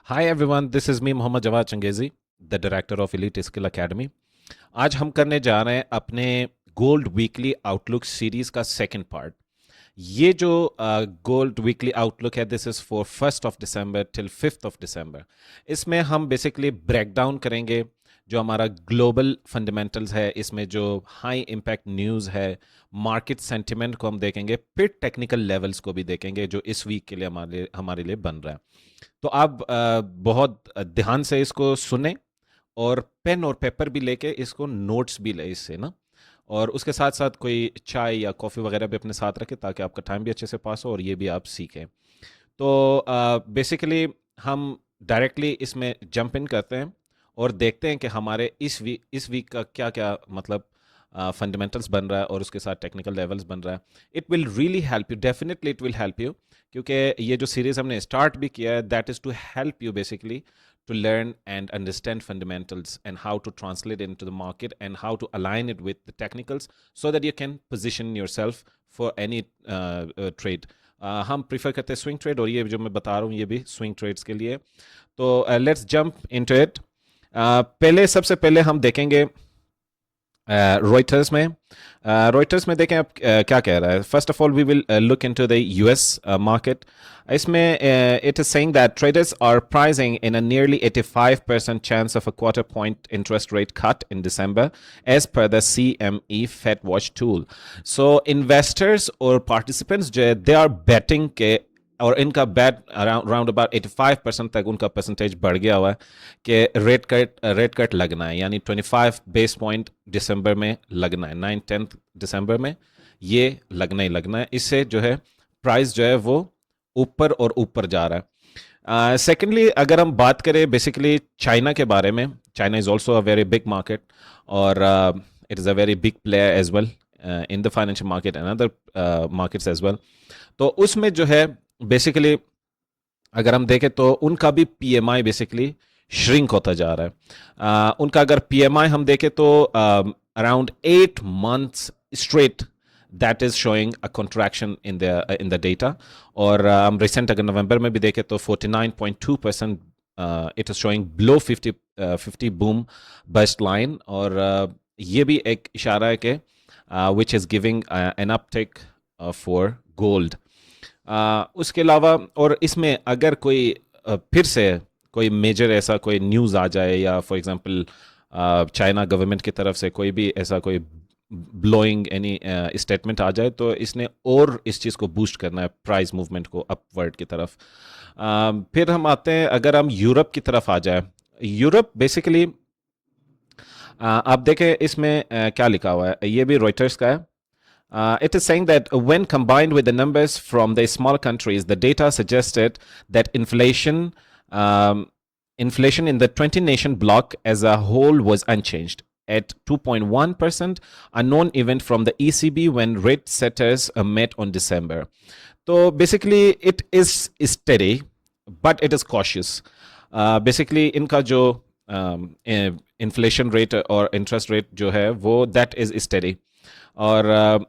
Hi everyone, this is me Mohammad Jawad Changezi, the director of Elite Skill Academy. आज हम करने जा रहे हैं अपने गोल्ड वीकली आउटलुक सीरीज का सेकंड पार्ट। ये जो गोल्ड वीकली आउटलुक है, this is for 1 December till 5 दिसंबर। इसमें हम बेसिकली ब्रेक डाउन करेंगे जो हमारा ग्लोबल फंडामेंटल्स है, इसमें जो हाई इम्पैक्ट न्यूज़ है, मार्केट सेंटिमेंट को हम देखेंगे, फिर टेक्निकल लेवल्स को भी देखेंगे जो इस वीक के लिए हमारे लिए बन रहा है। तो आप बहुत ध्यान से इसको सुने और पेन और पेपर भी लेके इसको नोट्स भी ले इससे ना, और उसके साथ साथ कोई चाय या कॉफ़ी वगैरह भी अपने साथ रखें ताकि आपका टाइम भी अच्छे से पास हो और ये भी आप सीखें। तो बेसिकली हम डायरेक्टली इसमें जंप इन करते हैं और देखते हैं कि हमारे इस वीक का क्या क्या मतलब फंडामेंटल्स बन रहा है और उसके साथ टेक्निकल लेवल्स बन रहा है। It will really help you, definitely it will help you, क्योंकि ये जो सीरीज़ हमने स्टार्ट भी किया है that is to help you basically to learn and understand fundamentals and how to translate it into the market and how to align it with the technicals so that you can position yourself for any trade. हम prefer करते हैं swing trade और ये जो मैं बता रहा हूँ ये भी स्विंग ट्रेड्स के लिए। तो लेट्स जंप इनटू इट। सबसे पहले हम देखेंगे रॉयटर्स में। रॉयटर्स में देखें आप क्या कह रहा है। First of all we will look into the US market. इसमें it is saying that traders are pricing in a nearly 85% chance of a quarter point interest rate cut in December as per the CME Fed Watch tool. So investors और participants जो है they are betting के, और इनका bat around about 85% तक उनका percentage बढ़ गया हुआ है कि रेट कट लगना है, यानी 25 बेस पॉइंट दिसंबर में लगना है, 9-10 दिसंबर में ये लगना ही लगना है। इससे जो है प्राइस जो है वो ऊपर और ऊपर जा रहा है। सेकेंडली अगर हम बात करें बेसिकली चाइना के बारे में, China is also a very big market और it is a very big player as well in the financial market and other markets as well. तो उसमें जो है बेसिकली अगर हम देखें तो उनका भी पीएमआई बेसिकली श्रिंक होता जा रहा है। उनका अगर पीएमआई हम देखें तो around 8 months straight that is showing a contraction in the data. और हम रिसेंट अगर नवंबर में भी देखें तो 49.2% it is showing below 50 boom bust line. और ये भी एक इशारा है कि which is giving an uptake for gold. उसके अलावा और इसमें अगर कोई फिर से कोई मेजर ऐसा कोई न्यूज़ आ जाए या फॉर एग्जांपल चाइना गवर्नमेंट की तरफ से कोई भी ऐसा कोई ब्लोइंग एनी स्टेटमेंट आ जाए तो इसने और इस चीज़ को बूस्ट करना है, प्राइस मूवमेंट को अपवर्ड की तरफ। फिर हम आते हैं अगर हम यूरोप की तरफ आ जाए। यूरोप बेसिकली आप देखें इसमें क्या लिखा हुआ है, ये भी रॉयटर्स का है। It is saying that when combined with the numbers from the small countries, the data suggested that um, inflation in the 20 nation bloc as a whole was unchanged at 2.1%, a known event from the ECB when rate setters met on December. So basically, it is steady, but it is cautious. Basically, इनका जो inflation rate और interest rate जो है वो that is steady. और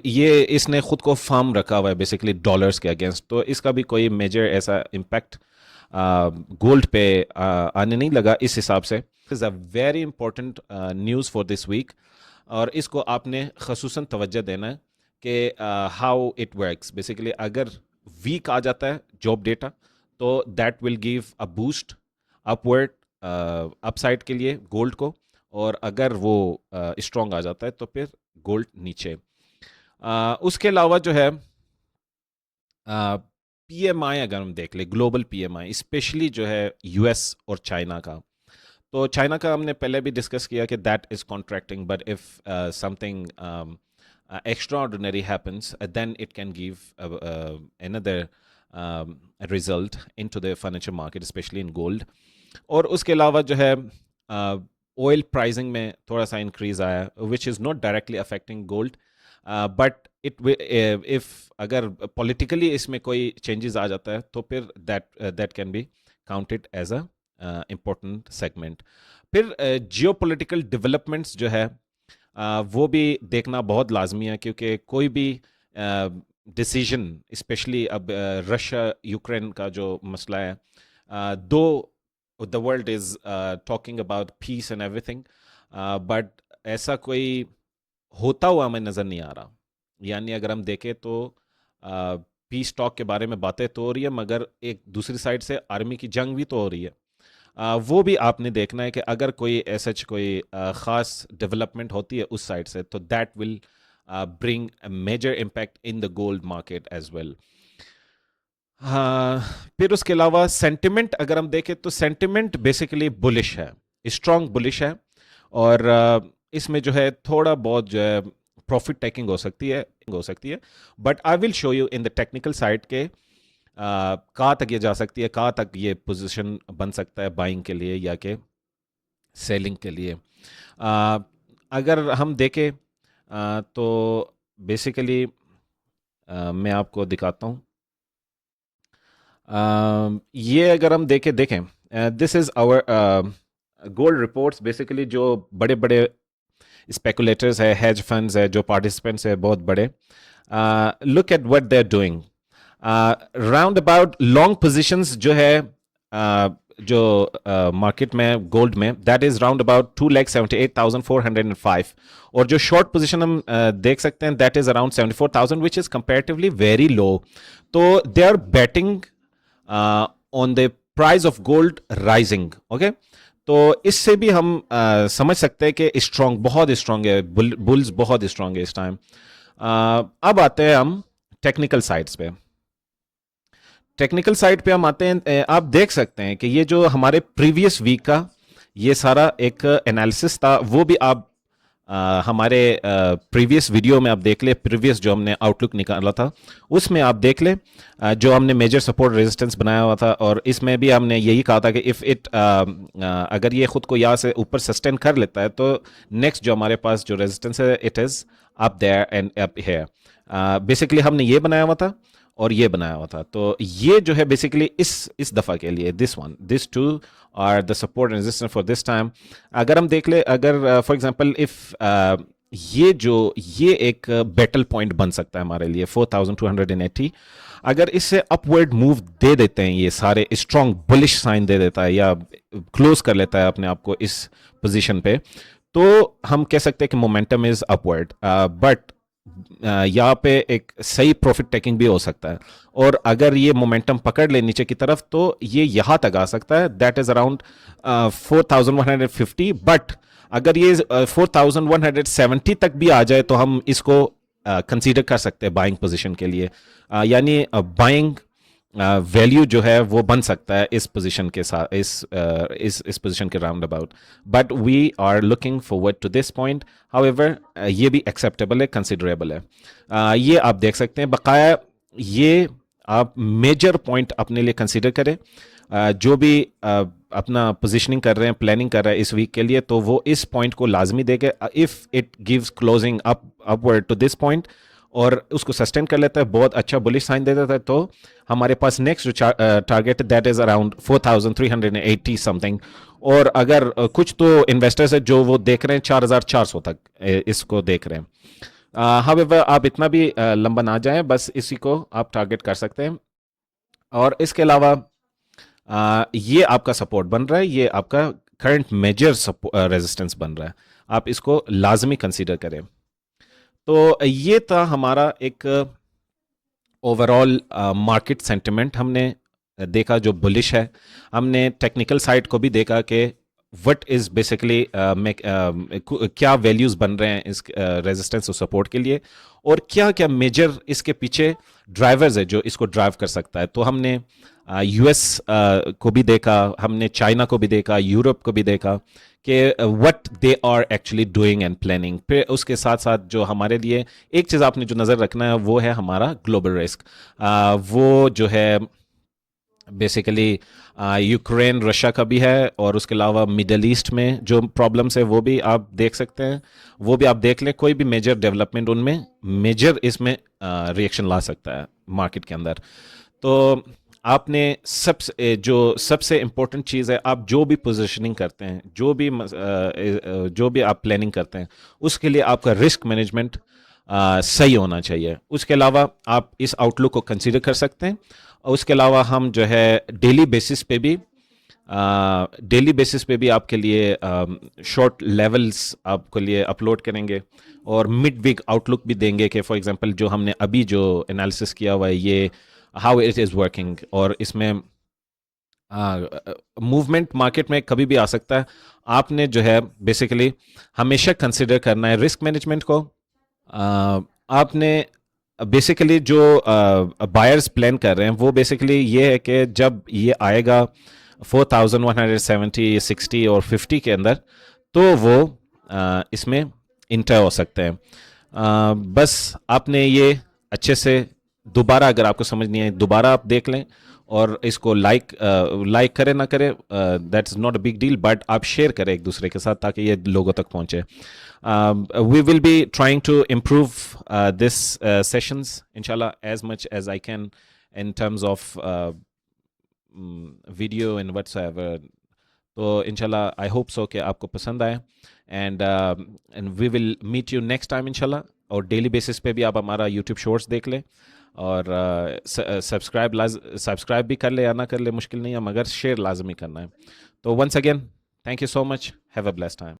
ये इसने खुद को फर्म रखा हुआ है बेसिकली डॉलर्स के अगेंस्ट, तो इसका भी कोई मेजर ऐसा इम्पैक्ट गोल्ड पे आने नहीं लगा इस हिसाब से। Is a very important news for this week और इसको आपने खसूसन तवज्जो देना है कि हाउ इट वर्क्स। बेसिकली अगर वीक आ जाता है जॉब डेटा तो that will give a boost upward upside के लिए गोल्ड को, और अगर वो स्ट्रॉन्ग आ जाता है तो फिर गोल्ड नीचे। उसके अलावा जो है पीएमआई अगर हम देख ले, ग्लोबल पीएमआई स्पेशली जो है यूएस और चाइना का, तो चाइना का हमने पहले भी डिस्कस किया कि that is contracting, but if something extraordinary happens, then it can give another result into the financial market, especially in gold. और उसके अलावा जो है ऑयल प्राइसिंग में थोड़ा सा इंक्रीज आया which is not directly affecting gold, but if अगर पॉलिटिकली इसमें कोई चेंजेस आ जाता है तो फिर that can be counted as a important segment. फिर जियो पोलिटिकल डेवलपमेंट्स जो है वो भी देखना बहुत लाजमी है, क्योंकि कोई भी डिसीजन, स्पेशली अब रशिया यूक्रेन का जो मसला है, दो the world is talking about piece and everything, but ऐसा कोई होता हुआ हमें नज़र नहीं आ रहा। यानी अगर हम देखें तो पीस टॉक के बारे में बातें तो हो रही है, मगर एक दूसरी साइड से आर्मी की जंग भी तो हो रही है। वो भी आपने देखना है कि अगर कोई ऐसा कोई ख़ास डेवलपमेंट होती है उस साइड से, तो that will bring a major impact in the gold market as well. हाँ, फिर उसके अलावा सेंटिमेंट अगर हम देखें तो सेंटिमेंट बेसिकली बुलिश है, स्ट्रॉन्ग बुलिश है। और इसमें जो है थोड़ा बहुत जो है प्रॉफिट टेकिंग हो सकती है। But I will show you in the technical side के कहाँ तक ये जा सकती है, कहाँ तक ये पोजीशन बन सकता है बाइंग के लिए या के सेलिंग के लिए। अगर हम देखें तो बेसिकली मैं आपको दिखाता हूँ। ये अगर हम देखें this is our gold reports. Basically जो बड़े बड़े स्पेकुलेटर्स है, हेज फंड्स है, जो पार्टिसिपेंट्स है बहुत बड़े, look at what they are doing. Round about long positions जो है जो मार्केट में गोल्ड में, दैट इज राउंड अबाउट 2,78,405। और जो शॉर्ट पोजीशन हम देख सकते हैं that is around 74,000 which is comparatively very low. तो they are betting on the price of gold rising. Okay, तो इससे भी हम समझ सकते हैं कि स्ट्रांग, बहुत स्ट्रांग है, बुल्स बहुत स्ट्रांग है इस टाइम। अब आते हैं हम टेक्निकल साइड्स पे। टेक्निकल साइड पे हम आते हैं, आप देख सकते हैं कि ये जो हमारे प्रीवियस वीक का ये सारा एक एनालिसिस था, वो भी आप हमारे प्रीवियस वीडियो में आप देख ले, प्रीवियस जो हमने आउटलुक निकाला था उसमें आप देख ले, जो हमने मेजर सपोर्ट रेजिस्टेंस बनाया हुआ था। और इसमें भी हमने यही कहा था कि इफ़ इट अगर ये खुद को यहाँ से ऊपर सस्टेन कर लेता है तो नेक्स्ट जो हमारे पास जो रेजिस्टेंस है it is up there and up here. Basically हमने ये बनाया हुआ था और ये बनाया हुआ था। तो ये जो है बेसिकली इस दफ़ा के लिए this two are the support and resistance for this time. अगर हम देख ले, अगर फॉर एग्जांपल इफ ये एक बैटल पॉइंट बन सकता है हमारे लिए 4,280। अगर इससे अपवर्ड मूव दे देते हैं, ये सारे स्ट्रॉन्ग बुलिश साइन दे देता है या क्लोज कर लेता है अपने आप को इस पोजीशन पे, तो हम कह सकते हैं कि मोमेंटम इज अपवर्ड। बट यहाँ पे एक सही प्रॉफिट टेकिंग भी हो सकता है। और अगर ये मोमेंटम पकड़ ले नीचे की तरफ तो ये यहाँ तक आ सकता है, दैट इज अराउंड 4,150। बट अगर ये 4,170 तक भी आ जाए तो हम इसको कंसीडर कर सकते हैं बाइंग पोजीशन के लिए। यानी बाइंग वैल्यू जो है वो बन सकता है इस पोजीशन के साथ, इस पोजीशन के round about. But we are looking forward to this point. However ये भी एक्सेप्टेबल है, कंसिडरेबल है। ये आप देख सकते हैं। बकाया ये आप मेजर पॉइंट अपने लिए कंसिडर करें। जो भी अपना पोजीशनिंग कर रहे हैं, प्लानिंग कर रहे हैं इस वीक के लिए, तो वो इस पॉइंट को लाजमी देगा। If it gives closing upward to this point और उसको सस्टेन कर लेता है, बहुत अच्छा बुलिश साइन दे देता है, तो हमारे पास नेक्स्ट जो target that is around 4,380 something. और अगर कुछ तो इन्वेस्टर्स है जो वो देख रहे हैं 4,400 तक इसको देख रहे हैं। हाउएवर आप इतना भी लंबा ना जाएं, बस इसी को आप टारगेट कर सकते हैं। और इसके अलावा ये आपका सपोर्ट बन रहा है, ये आपका करंट मेजर रेजिस्टेंस बन रहा है, आप इसको लाजमी कंसीडर करें। तो ये था हमारा एक ओवरऑल मार्केट सेंटिमेंट। हमने देखा जो बुलिश है, हमने टेक्निकल साइड को भी देखा कि व्हाट इज बेसिकली क्या वैल्यूज बन रहे हैं इस रेजिस्टेंस और सपोर्ट के लिए, और क्या क्या मेजर इसके पीछे ड्राइवर्स है जो इसको ड्राइव कर सकता है। तो हमने यूएस को भी देखा, हमने चाइना को भी देखा, यूरोप को भी देखा कि what they are actually doing and planning. फिर उसके साथ साथ जो हमारे लिए एक चीज़ आपने जो नज़र रखना है वो है हमारा ग्लोबल रिस्क। वो जो है बेसिकली यूक्रेन रशिया का भी है, और उसके अलावा मिडल ईस्ट में जो प्रॉब्लम्स है वो भी आप देख सकते हैं, वो भी आप देख लें। कोई भी मेजर डेवलपमेंट उनमें मेजर इसमें रिएक्शन ला सकता है मार्केट के अंदर। तो आपने सबसे इम्पोर्टेंट चीज़ है, आप जो भी पोजीशनिंग करते हैं, जो भी आप प्लानिंग करते हैं, उसके लिए आपका रिस्क मैनेजमेंट सही होना चाहिए। उसके अलावा आप इस आउटलुक को कंसीडर कर सकते हैं। और उसके अलावा हम जो है डेली बेसिस पे भी आपके लिए शॉर्ट लेवल्स आपके लिए अपलोड करेंगे और मिड वीक आउटलुक भी देंगे कि फॉर एग्जांपल जो हमने अभी जो एनालिसिस किया हुआ है ये हाउ इट इज़ वर्किंग। और इसमें मूवमेंट मार्केट में कभी भी आ सकता है। आपने जो है बेसिकली हमेशा कंसिडर करना है रिस्क मैनेजमेंट को। आपने बेसिकली जो बायर्स प्लान कर रहे हैं वो बेसिकली ये है कि जब ये आएगा 4170 60 और 50 के अंदर तो वो इसमें इंटर हो सकते हैं। बस आपने ये अच्छे से दोबारा अगर आपको समझ नहीं आए दोबारा आप देख लें और इसको लाइक करें ना करें that is not a big deal, but आप शेयर करें एक दूसरे के साथ ताकि ये लोगों तक पहुंचे। We will be trying to improve this sessions inshallah as much as I can in terms of video and whatsoever. तो इंशाल्लाह आई होप सो कि आपको पसंद आए and we will meet you next time इंशाल्लाह। और डेली बेसिस पे भी आप हमारा यूट्यूब शॉर्ट्स देख लें और सब्सक्राइब भी कर ले या ना कर ले मुश्किल नहीं है, मगर शेयर लाजमी करना है। तो once again thank you so much, have a blessed time.